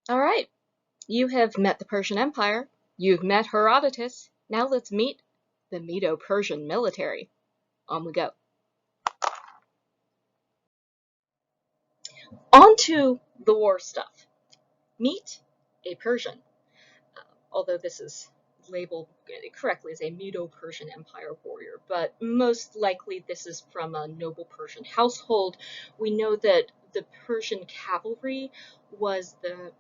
All right, you have met the Persian Empire. You've met Herodotus. Now let's meet the Medo-Persian military. On we go. On to the war stuff. Meet a Persian, although this is labeled correctly as a Medo-Persian Empire warrior, but most likely this is from a noble Persian household. We know that the Persian cavalry was the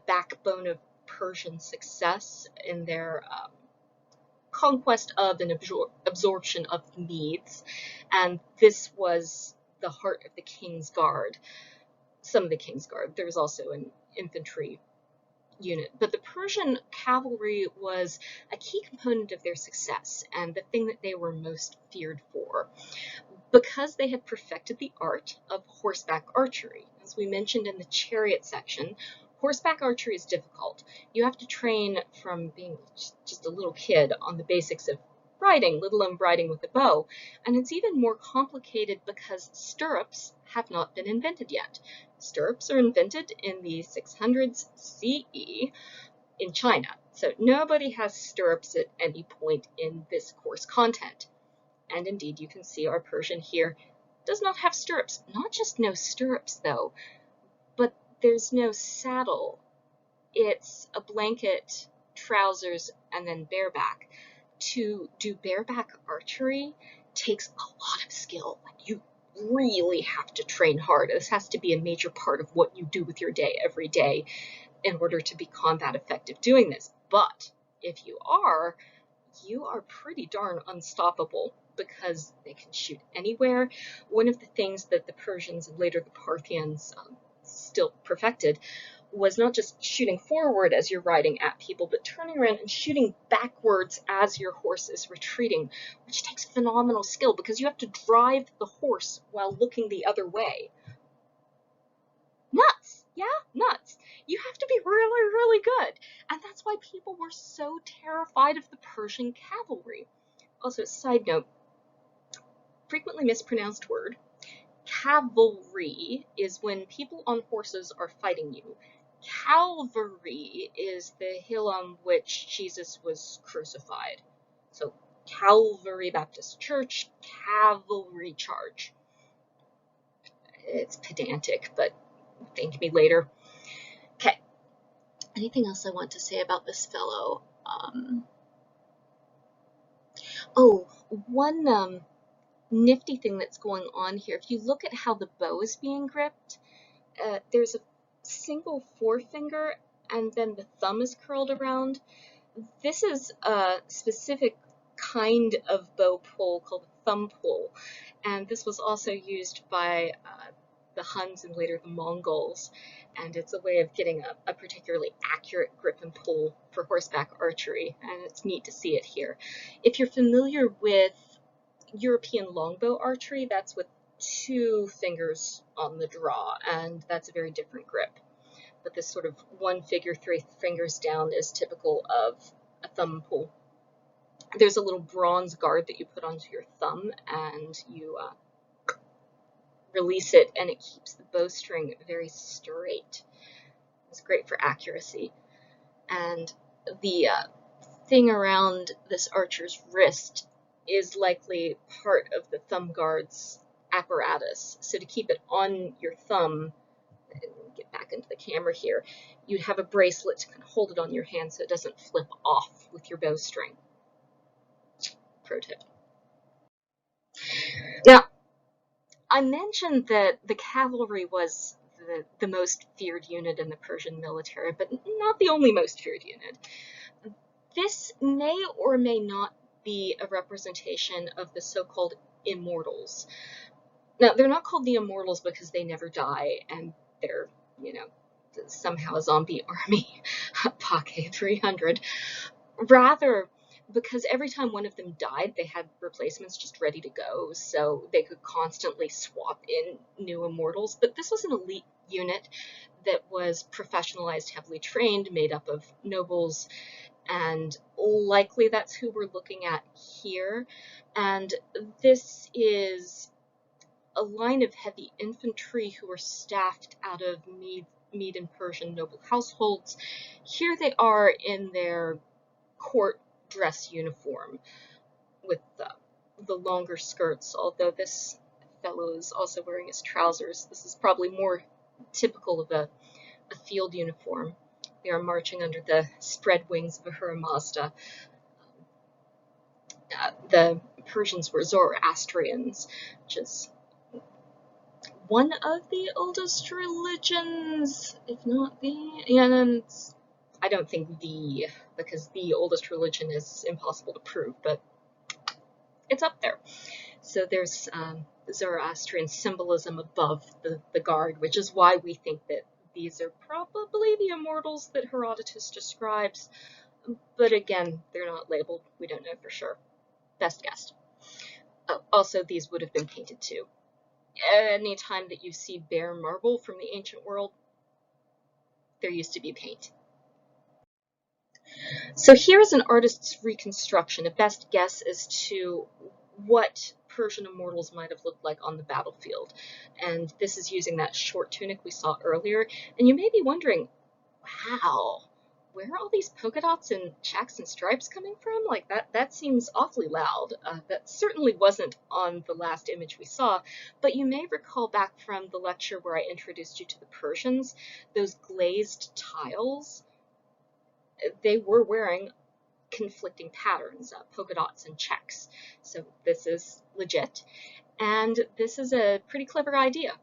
backbone of Persian success in their conquest of and absorption of the Medes, and this was the heart of the King's Guard. Some of the King's Guard. There was also an infantry unit, but the Persian cavalry was a key component of their success and the thing that they were most feared for, because they had perfected the art of horseback archery. As we mentioned in the chariot section, horseback archery is difficult. You have to train from being just a little kid on the basics of riding, let alone riding with a bow, and it's even more complicated because stirrups have not been invented yet. Stirrups are invented in the 600s CE in China, so nobody has stirrups at any point in this course content. And indeed, you can see our Persian here does not have stirrups. Not just no stirrups, though, but there's no saddle. It's a blanket, trousers, and then bareback. To do bareback archery takes a lot of skill. You really have to train hard. This has to be a major part of what you do with your day every day in order to be combat effective doing this. But if you are pretty darn unstoppable because they can shoot anywhere. One of the things that the Persians and later the Parthians still perfected was not just shooting forward as you're riding at people, but turning around and shooting backwards as your horse is retreating, which takes phenomenal skill because you have to drive the horse while looking the other way. Nuts! Yeah, nuts. You have to be really, really good. And that's why people were so terrified of the Persian cavalry. Also, side note, frequently mispronounced word, cavalry is when people on horses are fighting you. Calvary is the hill on which Jesus was crucified. So, Calvary Baptist Church, cavalry charge. It's pedantic, but thank me later. Okay. Anything else I want to say about this fellow? One nifty thing that's going on here. If you look at how the bow is being gripped, there's a single forefinger and then the thumb is curled around. This is a specific kind of bow pull called a thumb pull, and this was also used by the Huns and later the Mongols, and it's a way of getting a particularly accurate grip and pull for horseback archery, and it's neat to see it here. If you're familiar with European longbow archery, that's with two fingers on the draw, and that's a very different grip. But this sort of one figure, three fingers down is typical of a thumb pull. There's a little bronze guard that you put onto your thumb, and you release it, and it keeps the bowstring very straight. It's great for accuracy. And the thing around this archer's wrist is likely part of the thumb guard's apparatus. So to keep it on your thumb, get back into the camera here, you'd have a bracelet to kind of hold it on your hand so it doesn't flip off with your bowstring. Pro tip. Now, I mentioned that the cavalry was the most feared unit in the Persian military, but not the only most feared unit. This may or may not be a representation of the so-called Immortals. Now, they're not called the Immortals because they never die, and they're, somehow a zombie army, Pocket 300. Rather, because every time one of them died, they had replacements just ready to go, so they could constantly swap in new Immortals. But this was an elite unit that was professionalized, heavily trained, made up of nobles, and likely that's who we're looking at here. And this is a line of heavy infantry who were staffed out of Medo Persian noble households. Here they are in their court dress uniform with the longer skirts, although this fellow is also wearing his trousers. This is probably more typical of a field uniform. They are marching under the spread wings of Ahura Mazda. The Persians were Zoroastrians, which is one of the oldest religions, if not the, and I don't think the, because the oldest religion is impossible to prove, but it's up there. So there's Zoroastrian symbolism above the guard, which is why we think that these are probably the Immortals that Herodotus describes. But again, they're not labeled. We don't know for sure. Best guess. Oh, also, these would have been painted too. Anytime that you see bare marble from the ancient world, there used to be paint. So here's an artist's reconstruction, a best guess as to what Persian immortals might have looked like on the battlefield. And this is using that short tunic we saw earlier. And you may be wondering, wow, where are all these polka dots and checks and stripes coming from? Like that seems awfully loud. That certainly wasn't on the last image we saw, but you may recall back from the lecture where I introduced you to the Persians, those glazed tiles, they were wearing conflicting patterns, polka dots and checks. So this is legit. And this is a pretty clever idea,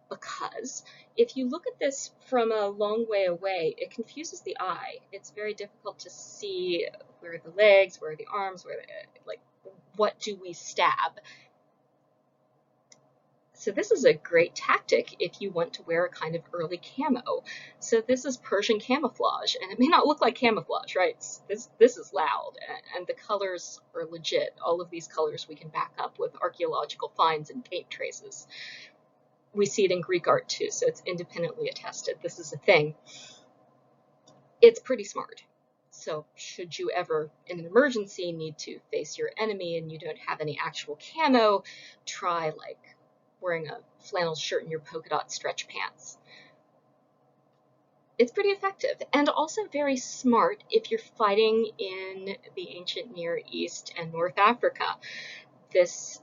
because if you look at this from a long way away, it confuses the eye. It's very difficult to see where are the legs, where are the arms, where like what do we stab. So this is a great tactic if you want to wear a kind of early camo. So this is Persian camouflage, and it may not look like camouflage, right? This is loud, and the colors are legit. All of these colors we can back up with archaeological finds and paint traces. We see it in Greek art too, so it's independently attested. This is a thing. It's pretty smart. So should you ever, in an emergency, need to face your enemy and you don't have any actual camo, try like wearing a flannel shirt and your polka dot stretch pants. It's pretty effective, and also very smart if you're fighting in the ancient Near East and North Africa. This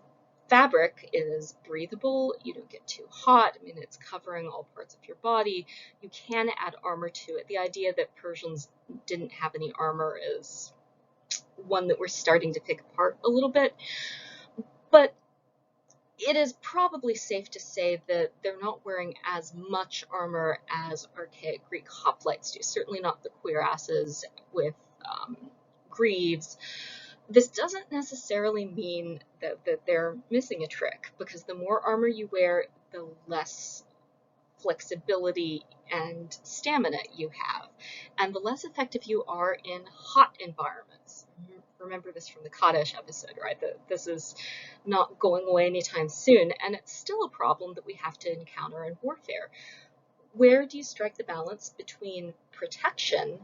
fabric is breathable, you don't get too hot, I mean it's covering all parts of your body, you can add armor to it. The idea that Persians didn't have any armor is one that we're starting to pick apart a little bit, but it is probably safe to say that they're not wearing as much armor as archaic Greek hoplites do, certainly not the cuirasses with greaves. This doesn't necessarily mean that they're missing a trick, because the more armor you wear, the less flexibility and stamina you have, and the less effective you are in hot environments. Remember this from the Kadesh episode, right? That this is not going away anytime soon, and it's still a problem that we have to encounter in warfare. Where do you strike the balance between protection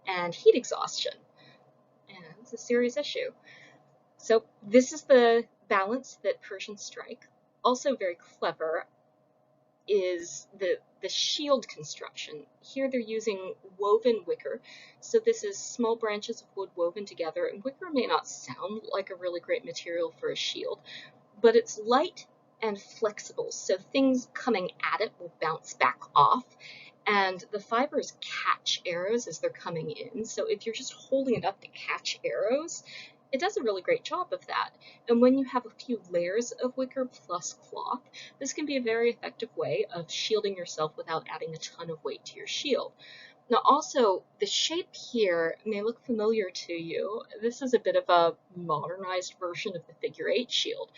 and heat exhaustion? And it's a serious issue. So this is the balance that Persians strike. Also very clever is the shield construction. Here they're using woven wicker. So this is small branches of wood woven together, and wicker may not sound like a really great material for a shield, but it's light and flexible, so things coming at it will bounce back off, and the fibers catch arrows as they're coming in. So if you're just holding it up to catch arrows, it does a really great job of that. And when you have a few layers of wicker plus cloth, this can be a very effective way of shielding yourself without adding a ton of weight to your shield. Now also, the shape here may look familiar to you. This is a bit of a modernized version of the figure 8 shield,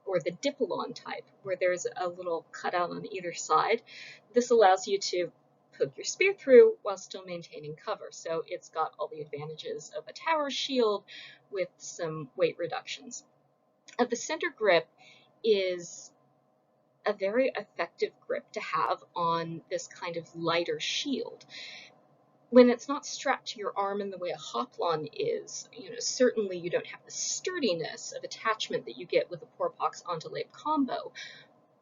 or the diplon type, where there's a little cutout on either side. This allows you to poke your spear through while still maintaining cover. So it's got all the advantages of a tower shield with some weight reductions. The center grip is a very effective grip to have on this kind of lighter shield. When it's not strapped to your arm in the way a hoplon is, certainly you don't have the sturdiness of attachment that you get with a Porpox Ontolate combo,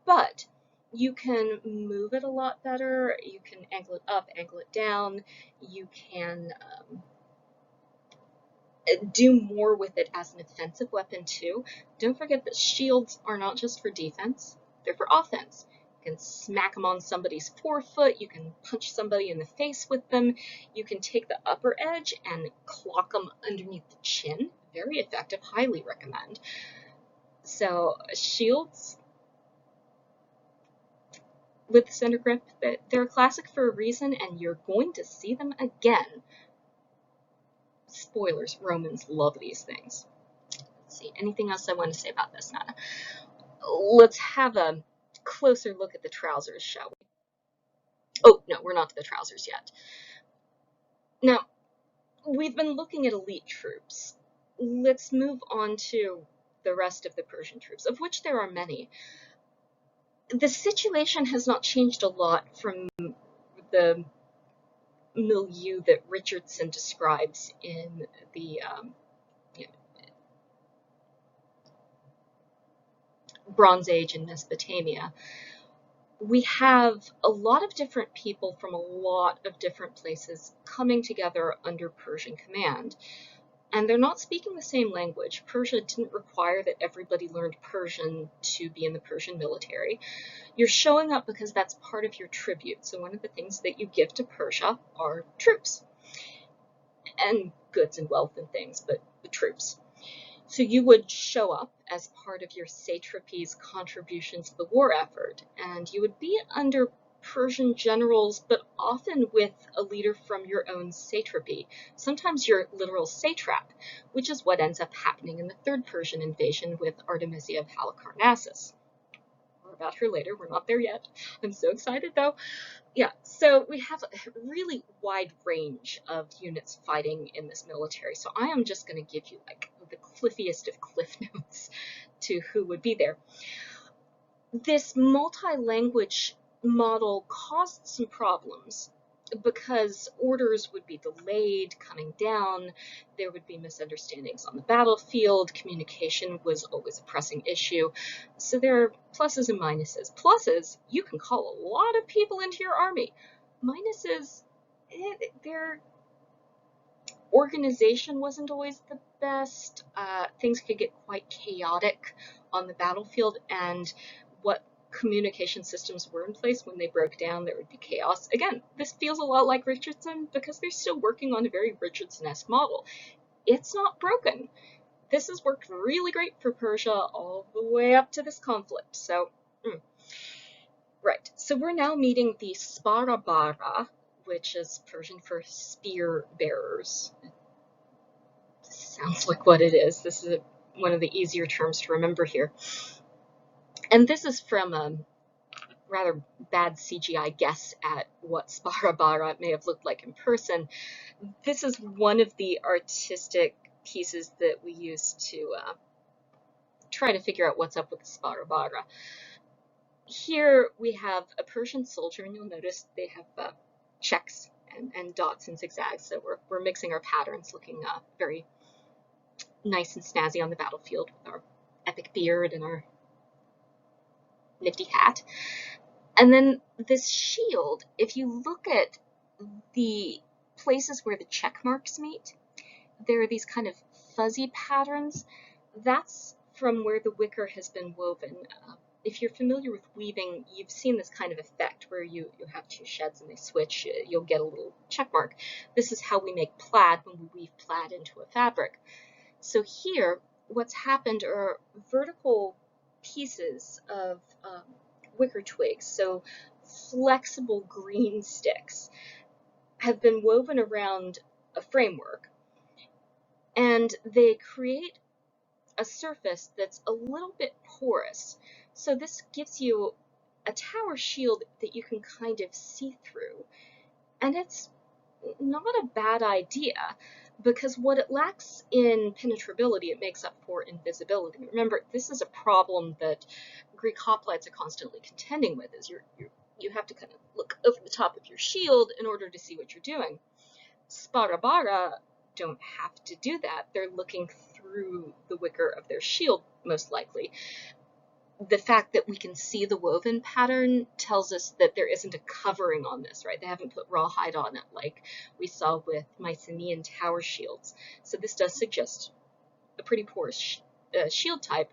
but You can move it a lot better. You can angle it up, angle it down. You can do more with it as an offensive weapon too. Don't forget that shields are not just for defense, they're for offense. You can smack them on somebody's forefoot, you can punch somebody in the face with them, you can take the upper edge and clock them underneath the chin. Very effective, highly recommend. So shields with the center grip, they're a classic for a reason, and you're going to see them again. Spoilers, Romans love these things. Let's see, anything else I want to say about this, Nana? Let's have a closer look at the trousers, shall we? Oh, no, we're not to the trousers yet. Now, we've been looking at elite troops. Let's move on to the rest of the Persian troops, of which there are many. The situation has not changed a lot from the milieu that Richardson describes in the Bronze Age in Mesopotamia. We have a lot of different people from a lot of different places coming together under Persian command. And they're not speaking the same language. Persia didn't require that everybody learned Persian to be in the Persian military. You're showing up because that's part of your tribute. So one of the things that you give to Persia are troops. And goods and wealth and things, but the troops. So you would show up as part of your satrapy's contribution to the war effort, and you would be under Persian generals, but often with a leader from your own satrapy, sometimes your literal satrap, which is what ends up happening in the Third Persian invasion with Artemisia of Halicarnassus. More about her later, we're not there yet. I'm so excited though. Yeah, so we have a really wide range of units fighting in this military, so I am just going to give you like the cliffiest of cliff notes to who would be there. This multi-language model caused some problems because orders would be delayed coming down, there would be misunderstandings on the battlefield, communication was always a pressing issue. So there are pluses and minuses. Pluses, you can call a lot of people into your army. Minuses, their organization wasn't always the best. Things could get quite chaotic on the battlefield, and what communication systems were in place, when they broke down, there would be chaos. Again, this feels a lot like Richardson because they're still working on a very Richardson-esque model. It's not broken. This has worked really great for Persia all the way up to this conflict. So, right. So we're now meeting the Sparabara, which is Persian for spear bearers. Sounds like what it is. This is one of the easier terms to remember here. And this is from a rather bad CGI guess at what Sparabara may have looked like in person. This is one of the artistic pieces that we use to try to figure out what's up with the Sparabara. Here we have a Persian soldier, and you'll notice they have checks and dots and zigzags, so we're mixing our patterns, looking very nice and snazzy on the battlefield with our epic beard and our nifty hat. And then this shield, if you look at the places where the check marks meet, there are these kind of fuzzy patterns. That's from where the wicker has been woven. If you're familiar with weaving, you've seen this kind of effect where you have two sheds and they switch, you'll get a little check mark. This is how we make plaid when we weave plaid into a fabric. So here, what's happened are vertical pieces of wicker twigs, so flexible green sticks, have been woven around a framework, and they create a surface that's a little bit porous. So this gives you a tower shield that you can kind of see through. And it's not a bad idea, because what it lacks in penetrability, it makes up for invisibility. Remember, this is a problem that Greek hoplites are constantly contending with, is you have to kind of look over the top of your shield in order to see what you're doing. Sparabara don't have to do that. They're looking through the wicker of their shield, most likely. the fact that we can see the woven pattern tells us that there isn't a covering on this, right? They haven't put rawhide on it like we saw with Mycenaean tower shields. So this does suggest a pretty porous shield type.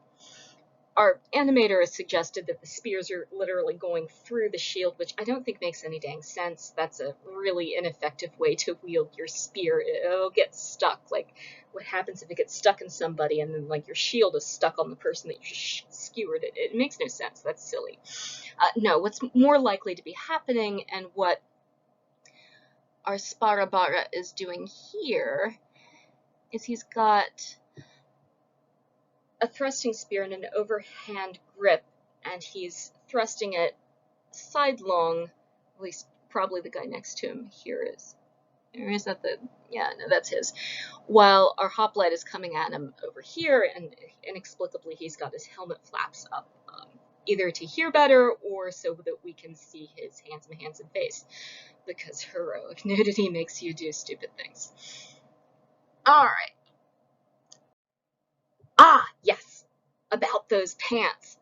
Our animator has suggested that the spears are literally going through the shield, which I don't think makes any dang sense. That's a really ineffective way to wield your spear. It'll get stuck. Like, what happens if it gets stuck in somebody and then, like, your shield is stuck on the person that you skewered it? It makes no sense. That's silly. No, what's more likely to be happening, and what our Sparabara is doing here, is he's got a thrusting spear and an overhand grip, and he's thrusting it sidelong. At least probably the guy next to him here is. Or is that the? Yeah, no, that's his. While our hoplite is coming at him over here, and inexplicably he's got his helmet flaps up, either to hear better or so that we can see his handsome face, because heroic nudity makes you do stupid things. All right. Ah, yes, about those pants.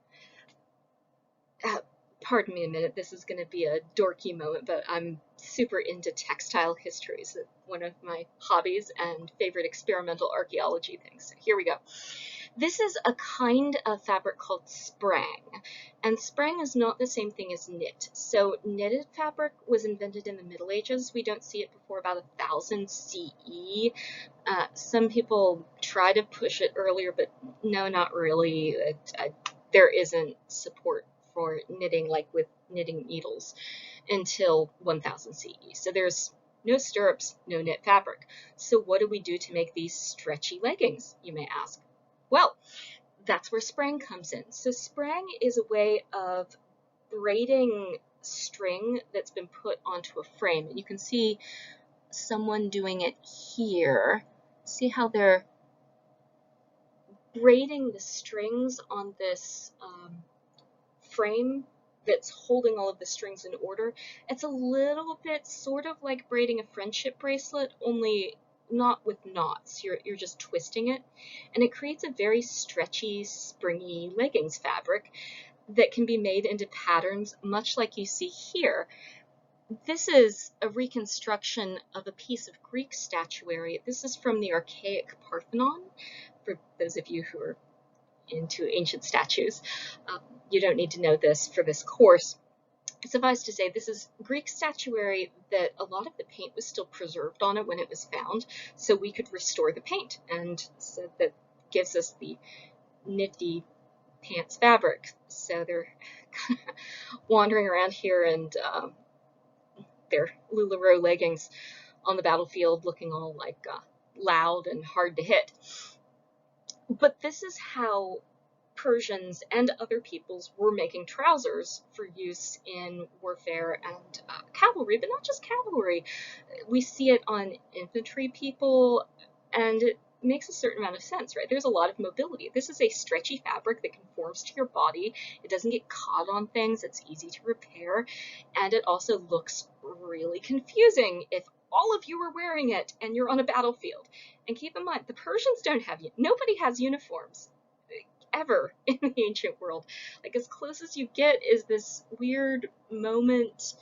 Pardon me a minute, this is going to be a dorky moment, but I'm super into textile history. It's one of my hobbies and favorite experimental archaeology things. So here we go. This is a kind of fabric called sprang, and sprang is not the same thing as knit. So knitted fabric was invented in the Middle Ages. We don't see it before about 1000 CE. Some people try to push it earlier, but no, not really. There isn't support for knitting like with knitting needles until 1000 CE. So there's no stirrups, no knit fabric. So what do we do to make these stretchy leggings, you may ask? Well, that's where sprang comes in. So sprang is a way of braiding string that's been put onto a frame. And you can see someone doing it here. See how they're braiding the strings on this frame that's holding all of the strings in order. It's a little bit sort of like braiding a friendship bracelet, only not with knots. You're just twisting it, and it creates a very stretchy, springy leggings fabric that can be made into patterns much like you see here. This is a reconstruction of a piece of Greek statuary. This is from the archaic Parthenon, for those of you who are into ancient statues. You don't need to know this for this course. Suffice to say, this is Greek statuary that a lot of the paint was still preserved on it when it was found, so we could restore the paint, and so that gives us the nifty pants fabric. So they're wandering around here and their LuLaRoe leggings on the battlefield looking all like loud and hard to hit. But this is how Persians and other peoples were making trousers for use in warfare and cavalry, but not just cavalry. We see it on infantry people, and it makes a certain amount of sense, right? There's a lot of mobility. This is a stretchy fabric that conforms to your body. It doesn't get caught on things. It's easy to repair, and it also looks really confusing if all of you are wearing it and you're on a battlefield. And keep in mind, the Persians don't have, nobody has uniforms ever in the ancient world. Like, as close as you get is this weird moment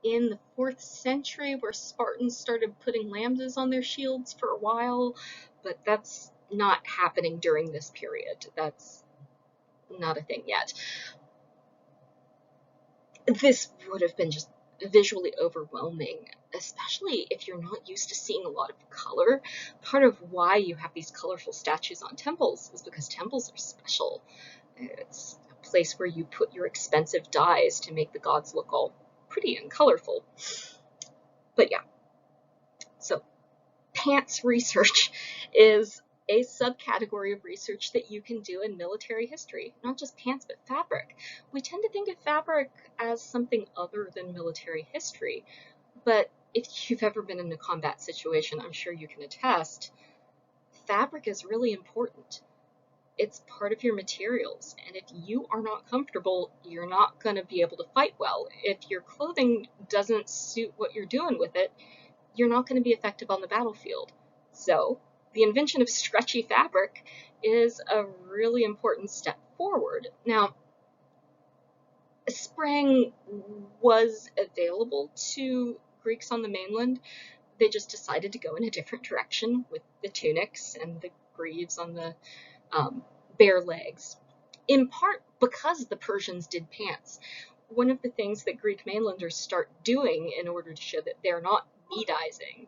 in the 4th century where Spartans started putting lambdas on their shields for a while, but that's not happening during this period. That's not a thing yet. This would have been just visually overwhelming, especially if you're not used to seeing a lot of color. Part of why you have these colorful statues on temples is because temples are special. It's a place where you put your expensive dyes to make the gods look all pretty and colorful. But yeah, so pants research is a subcategory of research that you can do in military history, not just pants, but fabric. We tend to think of fabric as something other than military history, but if you've ever been in a combat situation, I'm sure you can attest, fabric is really important. It's part of your materials, and if you are not comfortable, you're not going to be able to fight well. If your clothing doesn't suit what you're doing with it, you're not going to be effective on the battlefield. So the invention of stretchy fabric is a really important step forward. Now, spraying was available to Greeks on the mainland. They just decided to go in a different direction with the tunics and the greaves on the bare legs, in part because the Persians did pants. One of the things that Greek mainlanders start doing in order to show that they're not Medizing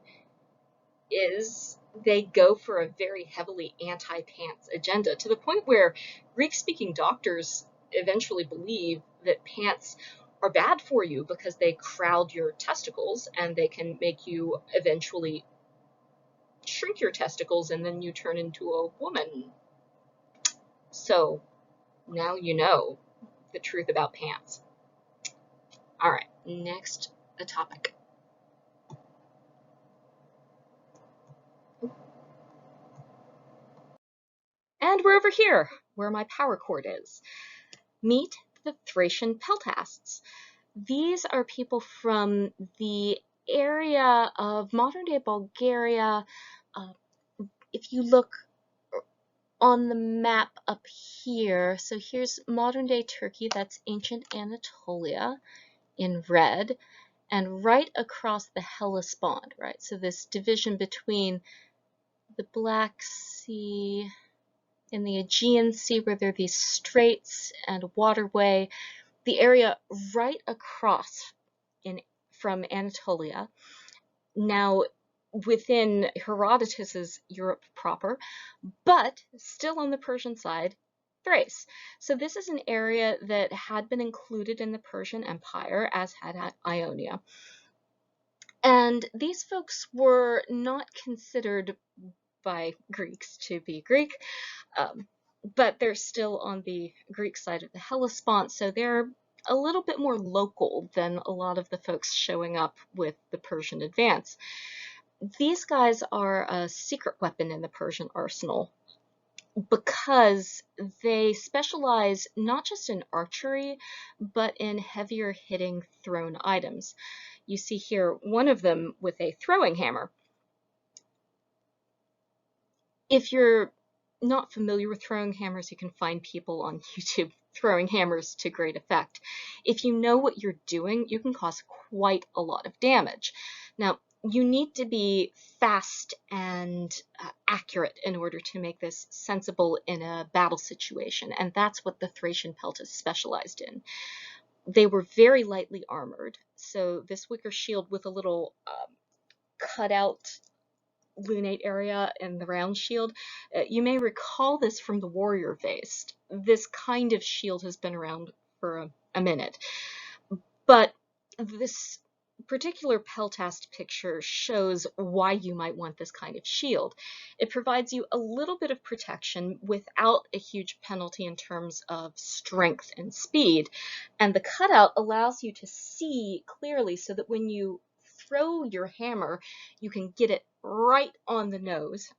is they go for a very heavily anti-pants agenda, to the point where Greek-speaking doctors eventually believe that pants are bad for you because they crowd your testicles and they can make you eventually shrink your testicles and then you turn into a woman. So now you know the truth about pants. All right, next topic. And we're over here, where my power cord is. Meet the Thracian Peltasts. These are people from the area of modern-day Bulgaria. If you look on the map up here, so here's modern-day Turkey, that's ancient Anatolia in red, and right across the Hellespont, right? So this division between the Black Sea and the Aegean Sea, where there are these straits and waterway, the area right across from Anatolia, now within Herodotus's Europe proper, but still on the Persian side, Thrace. So this is an area that had been included in the Persian Empire, as had Ionia. And these folks were not considered by Greeks to be Greek, but they're still on the Greek side of the Hellespont, so they're a little bit more local than a lot of the folks showing up with the Persian advance. These guys are a secret weapon in the Persian arsenal because they specialize not just in archery, but in heavier hitting thrown items. You see here one of them with a throwing hammer. If you're not familiar with throwing hammers, you can find people on YouTube throwing hammers to great effect. If you know what you're doing, you can cause quite a lot of damage. Now, you need to be fast and accurate in order to make this sensible in a battle situation, and that's what the Thracian Peltasts specialized in. They were very lightly armored, so this wicker shield with a little cutout lunate area and the round shield. You may recall this from the warrior vase. This kind of shield has been around for a minute. But this particular Peltast picture shows why you might want this kind of shield. It provides you a little bit of protection without a huge penalty in terms of strength and speed. And the cutout allows you to see clearly so that when you throw your hammer, you can get it right on the nose,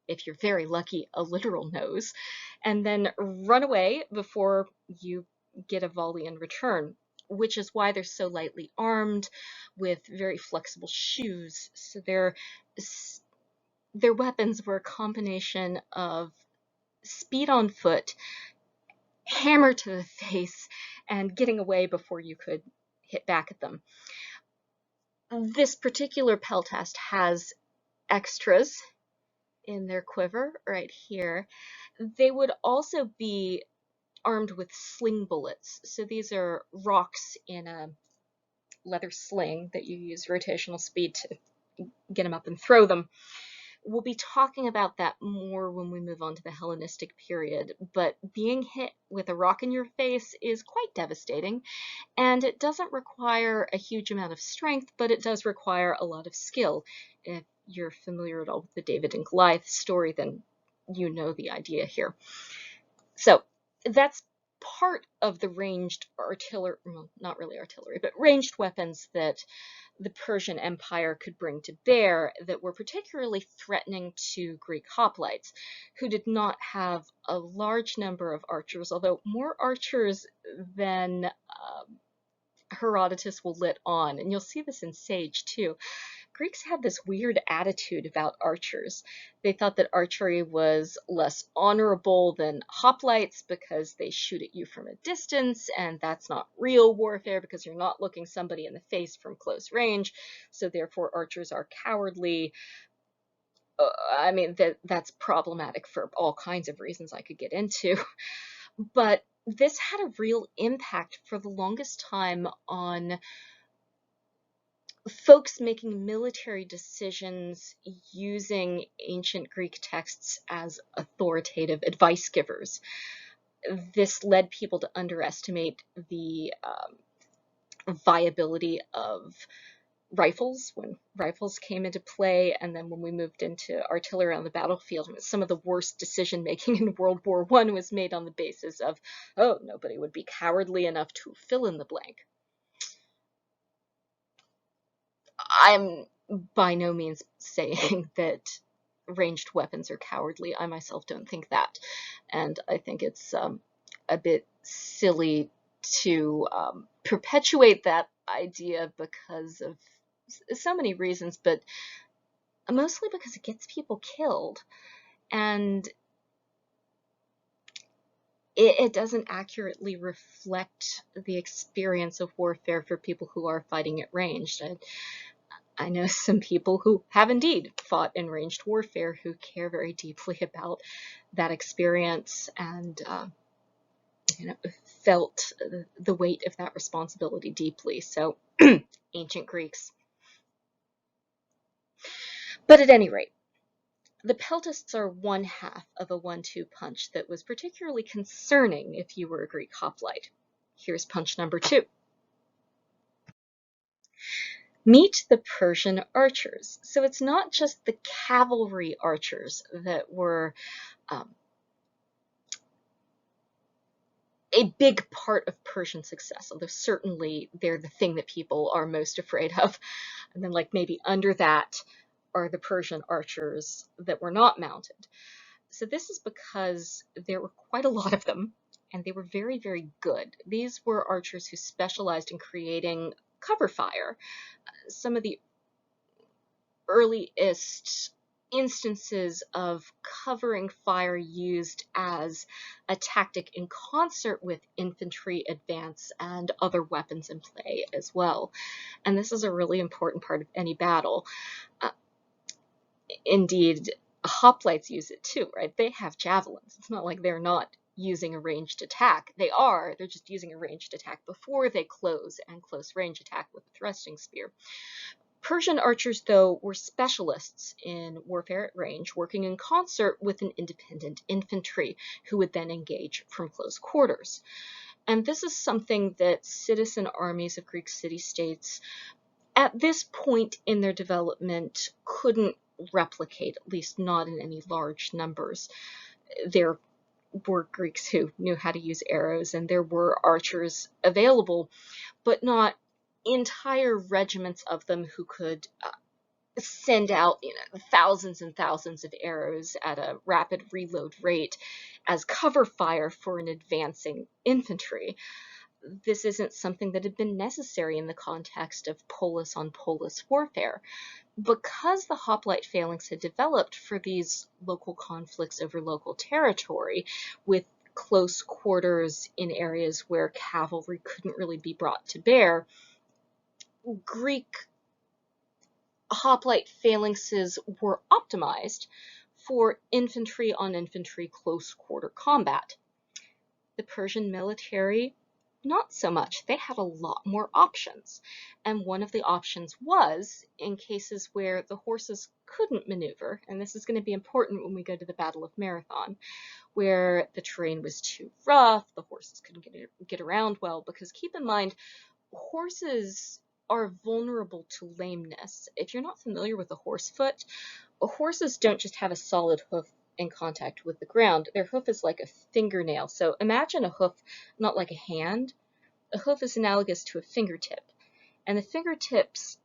if you're very lucky, a literal nose, and then run away before you get a volley in return, which is why they're so lightly armed with very flexible shoes. So their weapons were a combination of speed on foot, hammer to the face, and getting away before you could hit back at them. This particular Peltast has extras in their quiver right here. They would also be armed with sling bullets. So these are rocks in a leather sling that you use rotational speed to get them up and throw them. We'll be talking about that more when we move on to the Hellenistic period, but being hit with a rock in your face is quite devastating, and it doesn't require a huge amount of strength, but it does require a lot of skill. If you're familiar at all with the David and Goliath story, then you know the idea here. So that's part of the ranged artillery, well, not really artillery, but ranged weapons that the Persian Empire could bring to bear that were particularly threatening to Greek hoplites, who did not have a large number of archers, although more archers than Herodotus will let on. And you'll see this in Sage too. Greeks had this weird attitude about archers. They thought that archery was less honorable than hoplites because they shoot at you from a distance, and that's not real warfare because you're not looking somebody in the face from close range, so therefore archers are cowardly. I mean, that's problematic for all kinds of reasons I could get into. But this had a real impact for the longest time on folks making military decisions using ancient Greek texts as authoritative advice givers. This led people to underestimate the viability of rifles when rifles came into play, and then when we moved into artillery on the battlefield, some of the worst decision making in World War I was made on the basis of, oh, nobody would be cowardly enough to fill in the blank. I'm by no means saying that ranged weapons are cowardly. I myself don't think that, and I think it's a bit silly to perpetuate that idea because of so many reasons, but mostly because it gets people killed, and it doesn't accurately reflect the experience of warfare for people who are fighting at range. I know some people who have indeed fought in ranged warfare who care very deeply about that experience and felt the weight of that responsibility deeply. So, ancient Greeks. But at any rate, the Peltasts are one half of a 1-2 punch that was particularly concerning if you were a Greek hoplite. Here's punch number 2. Meet the Persian archers. So it's not just the cavalry archers that were a big part of Persian success, although certainly they're the thing that people are most afraid of. And then maybe under that are the Persian archers that were not mounted. So this is because there were quite a lot of them, and they were very, very good. These were archers who specialized in creating cover fire. Some of the earliest instances of covering fire used as a tactic in concert with infantry advance and other weapons in play as well. And this is a really important part of any battle. Indeed, hoplites use it too, right? They have javelins. It's not like they're not using a ranged attack. They're just using a ranged attack before they close and close range attack with a thrusting spear. Persian archers, though, were specialists in warfare at range, working in concert with an independent infantry who would then engage from close quarters. And this is something that citizen armies of Greek city-states at this point in their development couldn't replicate, at least not in any large numbers. There were Greeks who knew how to use arrows, and there were archers available, but not entire regiments of them who could send out thousands and thousands of arrows at a rapid reload rate as cover fire for an advancing infantry. This isn't something that had been necessary in the context of polis on polis warfare. Because the hoplite phalanx had developed for these local conflicts over local territory, with close quarters in areas where cavalry couldn't really be brought to bear, Greek hoplite phalanxes were optimized for infantry on infantry close quarter combat. The Persian military, not so much. They had a lot more options. And one of the options was in cases where the horses couldn't maneuver, and this is going to be important when we go to the Battle of Marathon, where the terrain was too rough, the horses couldn't get around well, because keep in mind, horses are vulnerable to lameness. If you're not familiar with a horse foot, horses don't just have a solid hoof in contact with the ground. Their hoof is like a fingernail. So imagine a hoof not like a hand. A hoof is analogous to a fingertip. And the fingertip's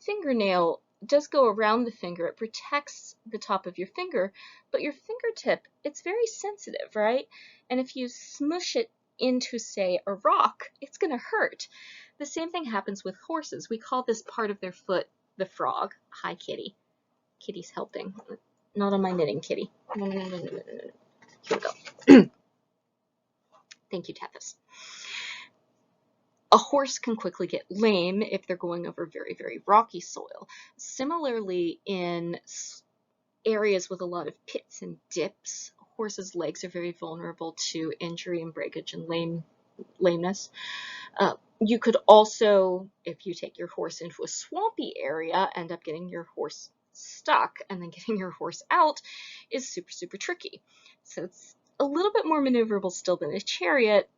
fingernail does go around the finger. It protects the top of your finger, but your fingertip, it's very sensitive, right? And if you smush it into, say, a rock, it's going to hurt. The same thing happens with horses. We call this part of their foot the frog. Hi, kitty. Kitty's helping. Not on my knitting, kitty. No, no, no, no, no, no, no. Here we go. Thank you, Tethys. A horse can quickly get lame if they're going over very, very rocky soil. Similarly, in areas with a lot of pits and dips, horses' legs are very vulnerable to injury and breakage and lameness. You could also, if you take your horse into a swampy area, end up getting your horse stuck, and then getting your horse out is super, super tricky. So it's a little bit more maneuverable still than a chariot,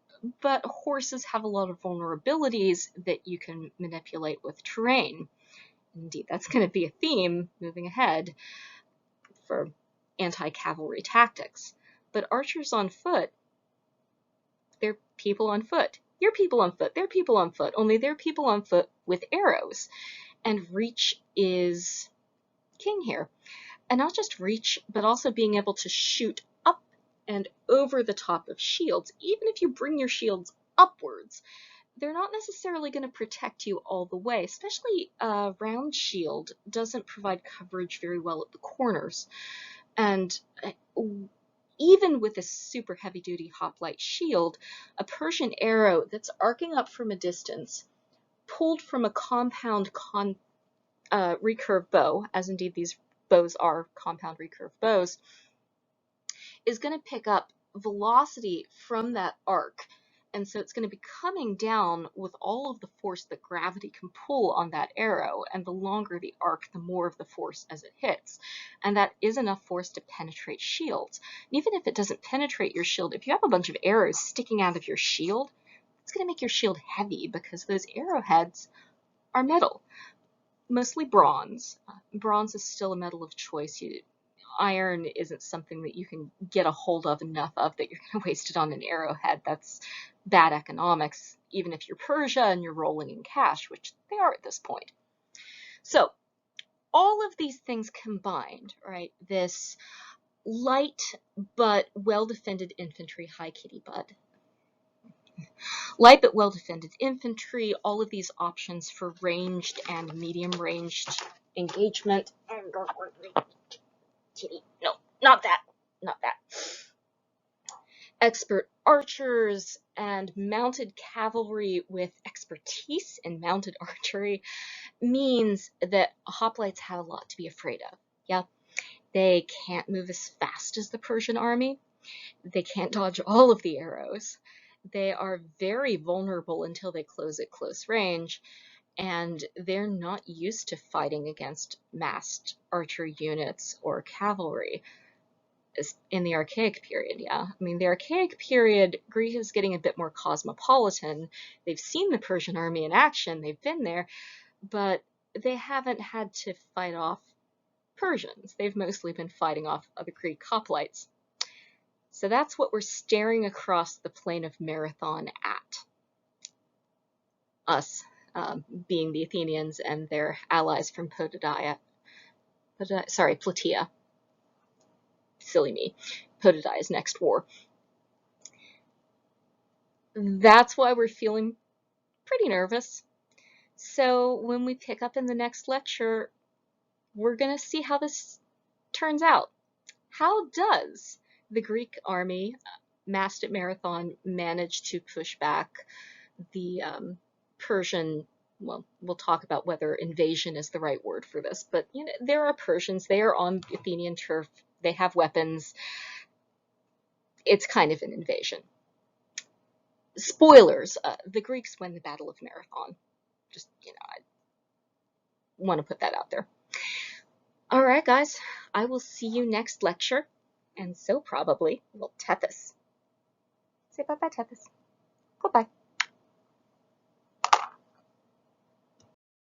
but horses have a lot of vulnerabilities that you can manipulate with terrain. Indeed, that's going to be a theme moving ahead for anti-cavalry tactics. But archers on foot, they're people on foot. You're people on foot. They're people on foot. Only they're people on foot with arrows. And reach is king here. And not just reach, but also being able to shoot up and over the top of shields. Even if you bring your shields upwards, they're not necessarily going to protect you all the way. Especially a round shield doesn't provide coverage very well at the corners. And even with a super heavy-duty hoplite shield, a Persian arrow that's arcing up from a distance, pulled from a compound recurve bow, as indeed these bows are compound recurve bows, is going to pick up velocity from that arc. And so it's going to be coming down with all of the force that gravity can pull on that arrow. And the longer the arc, the more of the force as it hits. And that is enough force to penetrate shields. And even if it doesn't penetrate your shield, if you have a bunch of arrows sticking out of your shield, it's going to make your shield heavy because those arrowheads are metal, mostly bronze. Bronze is still a metal of choice. Iron isn't something that you can get a hold of enough of that you're going to waste it on an arrowhead. That's bad economics, even if you're Persia and you're rolling in cash, which they are at this point. So all of these things combined, right? This light but well-defended infantry, hi kitty bud. Light but well-defended infantry, all of these options for ranged and medium-ranged engagement. Kitty, no, not that, not that. Expert archers and mounted cavalry with expertise in mounted archery means that hoplites have a lot to be afraid of. Yeah, they can't move as fast as the Persian army. They can't dodge all of the arrows. They are very vulnerable until they close at close range, and they're not used to fighting against massed archery units or cavalry in the Archaic period, yeah. I mean, the Archaic period, Greece is getting a bit more cosmopolitan. They've seen the Persian army in action, they've been there, but they haven't had to fight off Persians. They've mostly been fighting off other Greek hoplites. So that's what we're staring across the plain of Marathon at. Us, being the Athenians and their allies from Plataea. Silly me. Potidaia's next war. That's why we're feeling pretty nervous. So when we pick up in the next lecture, we're going to see how this turns out. How does the Greek army, massed at Marathon, manage to push back the Persian, well, we'll talk about whether invasion is the right word for this, but you know, there are Persians, they are on Athenian turf, they have weapons. It's kind of an invasion. Spoilers, the Greeks win the Battle of Marathon. Just, you know, I want to put that out there. All right, guys, I will see you next lecture, and so probably will Tethys. Say bye-bye, Tethys.